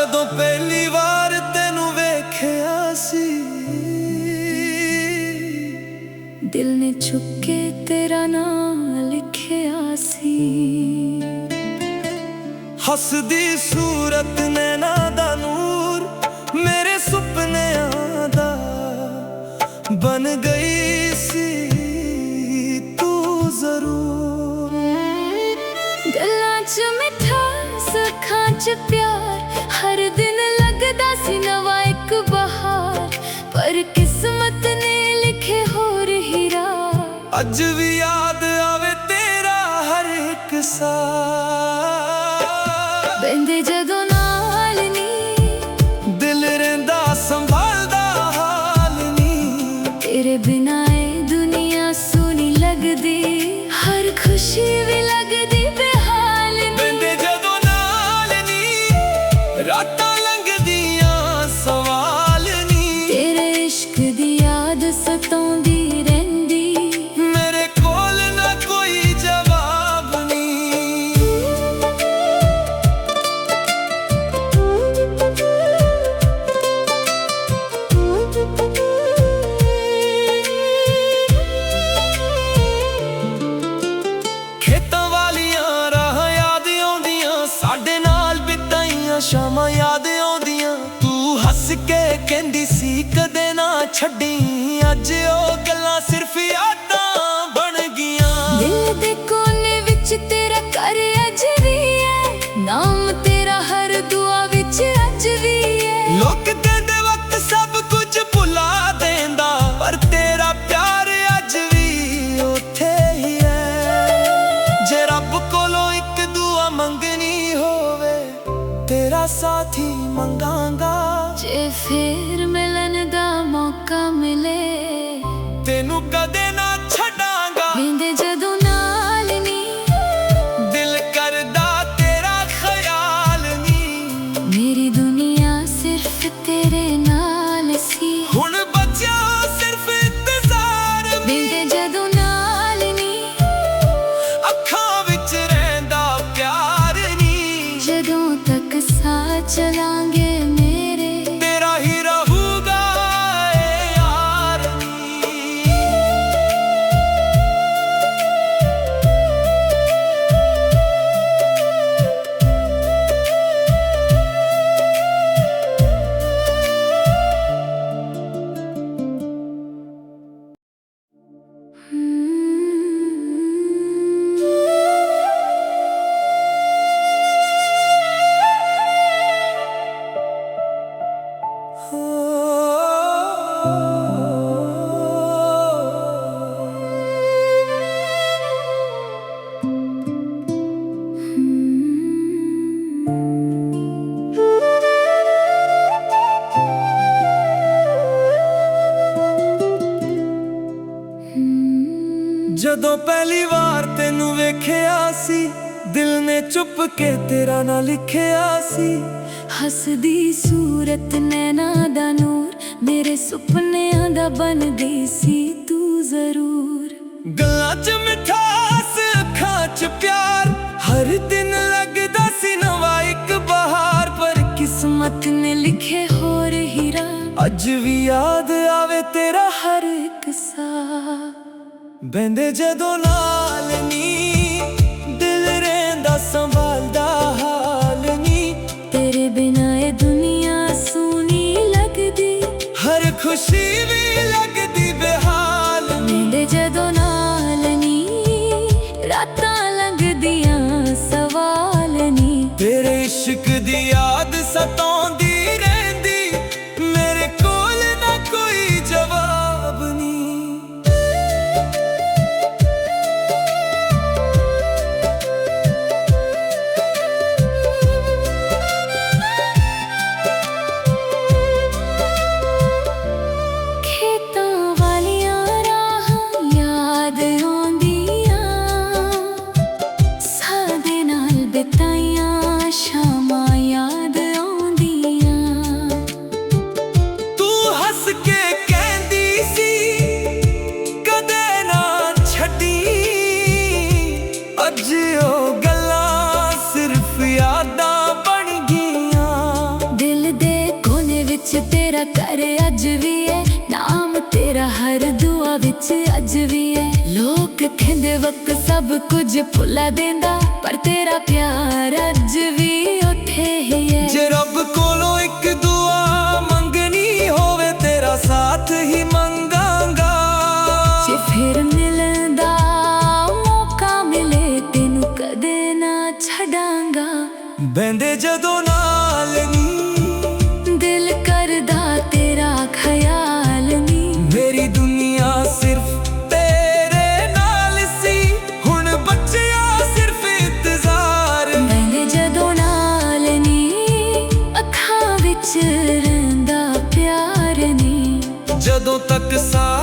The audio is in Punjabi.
ਜਦੋਂ ਪਹਿਲੀ ਵਾਰ ਤੈਨੂੰ ਵੇਖਿਆ ਸੀ, ਦਿਲ ਨੇ ਛੁਪ ਕੇ ਤੇਰਾ ਨਾਂ ਲਿਖਿਆ ਸੀ। ਹੱਸਦੀ ਸੂਰਤ ਨੈਣਾ ਦਾ ਨੂਰ ਮੇਰੇ ਸੁਪਨਿਆਂ ਦਾ ਬਣ ਗਈ ਸੀ ਤੂੰ ਜ਼ਰੂਰ। ਗੱਲਾਂ 'ਚ ਮਿਠਾਸ, ਅੱਖਾਂ 'ਚ ਪਿਆਰ, ਹਰ ਦਿਨ ਲੱਗਦਾ ਸੀ ਨਵਾਂ ਇੱਕ ਬਹਾਰ, ਪਰ ਕਿਸਮਤ ਨੇ ਲਿਖੇ ਹੋਰ ਹੀਰਾ। ਅੱਜ ਵੀ ਯਾਦ ਆਵੇ ਤੇਰਾ ਹਰ ਇੱਕ ਸਾਹ, ਬਹਿੰਦੇ ਜਦੋਂ ਨਾਲ ਨੀ ਦਿਲ ਰਹਿੰਦਾ ਸੰਭਾਲਦਾ ਹਾਲ ਨੀ। ਤੇਰੇ ਬਿਨਾਂ ਇਹ ਦੁਨੀਆ ਸੋਹਣੀ ਲੱਗਦੀ, ਹਰ ਖੁਸ਼ੀ ਵੀ ਲੱਗਦੀ ਬੇਹਾਲ ਨੀ। ਬਹਿੰਦੇ ਜਦੋਂ ਨਾਲ ਨੀ ਰਾਤਾਂ ਲੰਘਦੀਆਂ ਸਵਾਲ ਨੀ। ਤੇਰੇ ਇਸ਼ਕ ਦੀ ਯਾਦ ਸਤਾਉਂਦੀ ਰਹਿੰਦੀ, ਮੇਰੇ ਕੋਲ ਨਾ ਕੋਈ ਜਵਾਬ ਨੀ। ਖੇਤਾਂ ਵਾਲੀਆਂ ਰਾਹਾਂ ਯਾਦ ਆਉਂਦੀਆਂ, ਸਾਡੇ ਨਾਲ ਬਿਤਾਈਆਂ ਸ਼ਾਮਾਂ ਯਾਦ ਆਉਂਦੀਆਂ। ਤੂੰ ਹੱਸ ਕੇ ਕਹਿੰਦੀ ਸੀ ਕਦੇ ਨਾ ਛੱਡੀ, ਅੱਜ ਉਹ ਗੱਲਾਂ ਸਿਰਫ ਯਾਦਾਂ ਬਣ ਗਈਆਂ। ਦਿਲ ਦੇ ਕੋਨੇ ਵਿੱਚ ਤੇਰਾ ਘਰ ਅੱਜ ਵੀ ਹੈ, ਨਾਮ ਤੇਰਾ ਹਰ ਦੁਆ ਵਿੱਚ ਅੱਜ ਵੀ ਹੈ। ਲੋਕ ਕਹਿੰਦੇ ਵਕਤ ਸਭ ਕੁਝ ਭੁਲਾ ਦੇਂਦਾ, ਪਰ ਤੇਰਾ ਪਿਆਰ ਅੱਜ ਵੀ ਉੱਥੇ ਹੀ ਹੈ। ਜੇ ਰੱਬ ਕੋਲੋਂ ਇੱਕ ਦੁਆ ਮੰਗਣੀ ਹੋਵੇ, ਤੇਰਾ ਸਾਥ ਹੀ ਮੰਗਾਂਗਾ। ਜੇ ਫੇਰ ਮਿਲਣ ਦਾ ਮੌਕਾ ਮਿਲੇ, ਤੈਨੂੰ ਕਦੇ ਨਾ ਛੱਡਾਂਗਾ। ਬਹਿੰਦੇ ਜਦੋਂ ਨਾਲ ਨੀ ਦਿਲ ਕਰਦਾ ਤੇਰਾ ਖਿਆਲ ਨੀ। ਮੇਰੀ ਦੁਨੀਆ ਸਿਰਫ ਤੇਰੇ ਨਾਲ ਸੀ, ਹੁਣ ਬਚਿਆ ਸਿਰਫ ਇੰਤਜ਼ਾਰ। ਬਹਿੰਦੇ ਜਦੋਂ ਨਾਲ ਨੀ ਅੱਖਾਂ ਵਿੱਚ ਰਹਿੰਦਾ ਪਿਆਰ ਨੀ। ਜਦੋਂ ਤੱਕ ਸਾਥ ਚਲਾਂਗੇ ਮੇਰੇ, ਤੇਰਾ ਹੀ ਰਹੂਗਾ ਏ ਯਾਰ ਨੀ। ਜਦੋਂ ਪਹਿਲੀ ਵਾਰ ਤੈਨੂੰ ਵੇਖਿਆ ਸੀ, ਦਿਲ ਨੇ ਚੁੱਪ ਕੇ ਤੇਰਾ ਨਾਂ ਲਿਖਿਆ ਸੀ। ਹੱਸਦੀ ਸੂਰਤ ਨੈਣਾ ਦਾ ਨੂਰ ਮੇਰੇ ਸੁਪਨਿਆਂ ਦਾ ਬਣਦੀ ਸੀ ਤੂੰ ਜ਼ਰੂਰ। ਗੱਲਾਂ 'ਚ ਮਿਠਾਸ, ਅੱਖਾਂ 'ਚ ਪਿਆਰ, ਹਰ ਦਿਨ ਲੱਗਦਾ ਸੀ ਨਵਾਂ ਇੱਕ ਬਹਾਰ, ਪਰ ਕਿਸਮਤ ਨੇ ਲਿਖੇ ਹੋਰ ਹੀਰਾ। ਅੱਜ ਵੀ ਯਾਦ ਆਵੇ ਤੇਰਾ ਹਰ ਇੱਕ ਸਾਹ, ਬਹਿੰਦੇ ਜਦੋਂ ਨਾਲ ਨੀ ਦਿਲ ਰਹਿੰਦਾ ਸੰਭਾਲਦਾ ਹਾਲ ਨੀ। ਤੇਰੇ ਬਿਨਾਂ ਇਹ ਦੁਨੀਆ ਸੋਹਣੀ ਲੱਗਦੀ, ਹਰ ਖੁਸ਼ੀ ਵੀ ਲੱਗਦੀ ਬੇਹਾਲ ਨੀ। ਬਹਿੰਦੇ ਜਦੋਂ ਨਾਲ ਨੀ ਰਾਤਾਂ ਲੰਘਦੀਆਂ ਸਵਾਲ ਨੀ। ਤੇਰੇ ਇਸ਼ਕ ਦੀ ਯਾਦ ਸਤਾਉਂਦੀ ਰਹਿੰਦੀ, ਮੇਰੇ ਕੋਲ ਨਾ ਕੋਈ ਜਵਾਬ ਨੀ। ਖੇਤਾਂ ਵਾਲੀਆਂ ਰਾਹਾਂ ਯਾਦ ਆਉਂਦੀਆਂ, ਸਾਡੇ ਨਾਲ ਬਿਤਾਈਆਂ ਸ਼ਾਮਾਂ ਯਾਦ ਆਉਂਦੀਆਂ। ਵਿੱਚ ਅੱਜ ਵੀ ਏ। ਲੋਕ ਕਹਿੰਦੇ ਵਕਤ ਸਭ ਕੁਝ ਭੁਲਾ ਦਿੰਦਾ, ਪਰ ਤੇਰਾ ਪਿਆਰ ਅੱਜ ਵੀ ਉੱਥੇ ਹੀ ਏ। ਜੇ ਰੱਬ ਕੋਲੋਂ ਇੱਕ ਦੁਆ ਮੰਗਣੀ ਹੋਵੇ, ਤੇਰਾ ਸਾਥ ਹੀ ਮੰਗਾਂਗਾ। ਜੇ ਫਿਰ ਮਿਲਣ ਦਾ ਮੌਕਾ ਮਿਲੇ, ਤੈਨੂੰ ਕਦੇ ਨਾ ਛੱਡਾਂਗਾ। ਬਹਿੰਦੇ ਜਦੋਂ ਨਾਲ ਨੀ, ਦਿਲ ਕਰਦਾ ਤੇਰਾ ਖਿਆਲ ਨੀ। ਮੇਰੀ ਦੁਨੀਆ ਸਿਰਫ ਤੇਰੇ ਨਾਲ ਸੀ, ਹੁਣ ਬਚਿਆ ਸਿਰਫ ਇੰਤਜ਼ਾਰ। ਬਹਿੰਦੇ ਜਦੋਂ ਨਾਲ ਨੀ, ਅੱਖਾਂ ਵਿੱਚ ਰਹਿੰਦਾ ਪਿਆਰ ਨੀ। ਜਦੋਂ ਤੱਕ ਸਾਥ